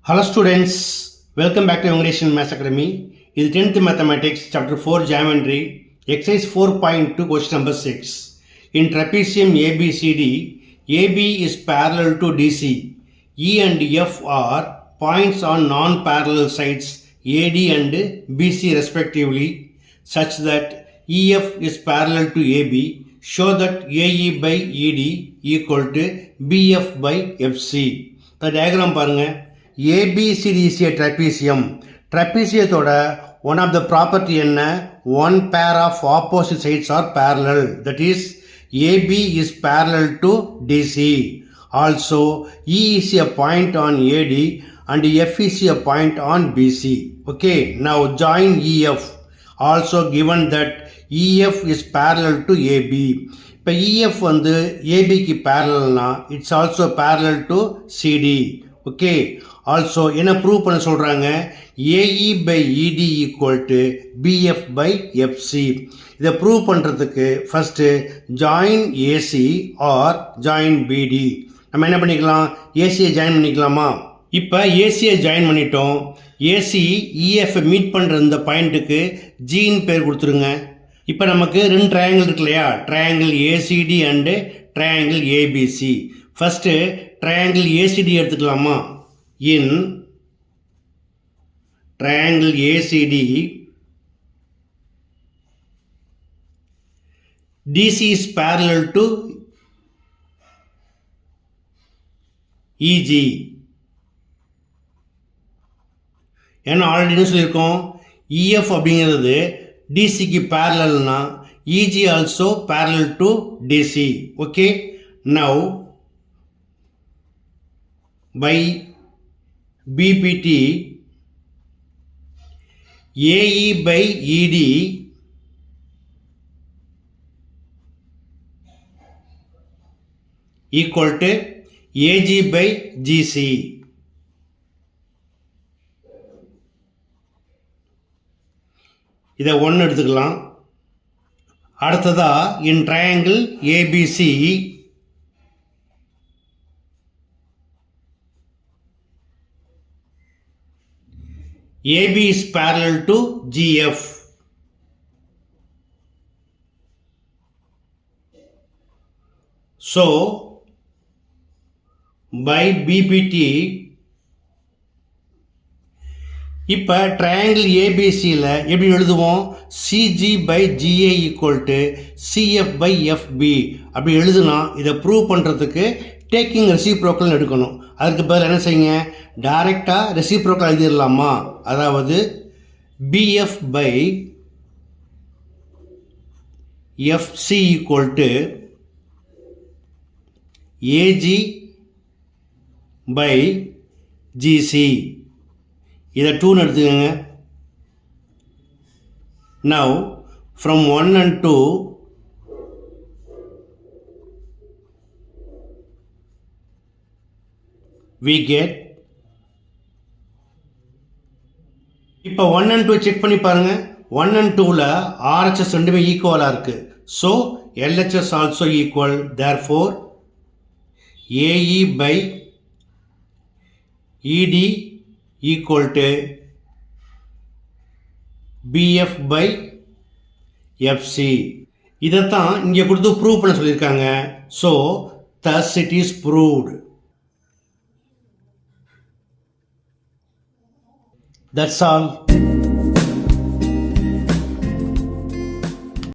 Hello students, welcome back to Youngration Maths Academy. This is 10th Mathematics, Chapter 4 Geometry, Exercise 4.2, question number 6. In trapezium ABCD, AB is parallel to DC. E and F are points on non-parallel sides AD and BC respectively, such that EF is parallel to AB. Show that AE by ED equal to BF by FC. The diagram பாருங்க. ABCD is a trapezium. Trapeziumத்தோட one of the property என்ன? One pair of opposite sides are parallel. That is, AB is parallel to DC. Also, E is a point on AD and F is a point on BC. Okay, now join EF. Also given that EF is parallel to AB. இப்போ EF வந்து ABக்கு parallelனா it's also parallel to CD. Okay, also என்ன prove பண்ண சொல்கிறாங்க? AE by ED equal to BF by FC. இதை prove பண்ணுறதுக்கு first join AC or join BD. நம்ம என்ன பண்ணிக்கலாம்? ஏசியை ஜாயின் பண்ணிக்கலாமா? இப்போ ஏசியை ஜாயின் பண்ணிட்டோம். ஏசி இஎஃப் மீட் பண்ணுற இந்த பாயிண்ட்டுக்கு ஜின்னு பேர் கொடுத்துருங்க. இப்போ நமக்கு ரெண்டு ட்ரையாங்கிள் இருக்கு இல்லையா? Triangle ACD and triangle ABC. First triangle ACD எடுத்துக்கலாமா? In triangle ACD DC is parallel to EG. ஏன்னா ஆல்ரெடி என்ன சொல்லியிருக்கோம்? இஎஃப் அப்படிங்கிறது டிசிக்கு பேரலல்னா EG also parallel to DC. Okay, now by BPT AE by ED equal to AG by GC. இதை ஒன்று எடுத்துக்கலாம். அடுத்ததா in triangle ABC AB is parallel to GF. So, by BPT, இப்போ ட்ரையாங்கிள் ஏபிசியில் எப்படி எழுதுவோம்? CG by GA equal to CF by FB அப்படி எழுதுனா இதை ப்ரூவ் பண்ணுறதுக்கு டேக்கிங் ரெசிப்ரோக்கல் எடுக்கணும். அதுக்கு பதில் என்ன செய்யுங்க? டைரெக்டாக ரெசிப்ரோக்கல் எழுதிடலாமா? அதாவது BF by FC equal to AG by GC. இதை 2ன்னு எடுத்துக்கோங்க. Now from 1 and 2 we get. இப்போ 1 and 2 செக் பண்ணி பாருங்க. 1 and 2ல RHS ரெண்டுமே ஈக்குவலாக இருக்கு. So LHS also equal. Therefore AE by ED equal to BF by FC. இதைத்தான் இங்கே கொடுத்து ப்ரூவ் பண்ண சொல்லியிருக்காங்க. So thus it is proved. That's all.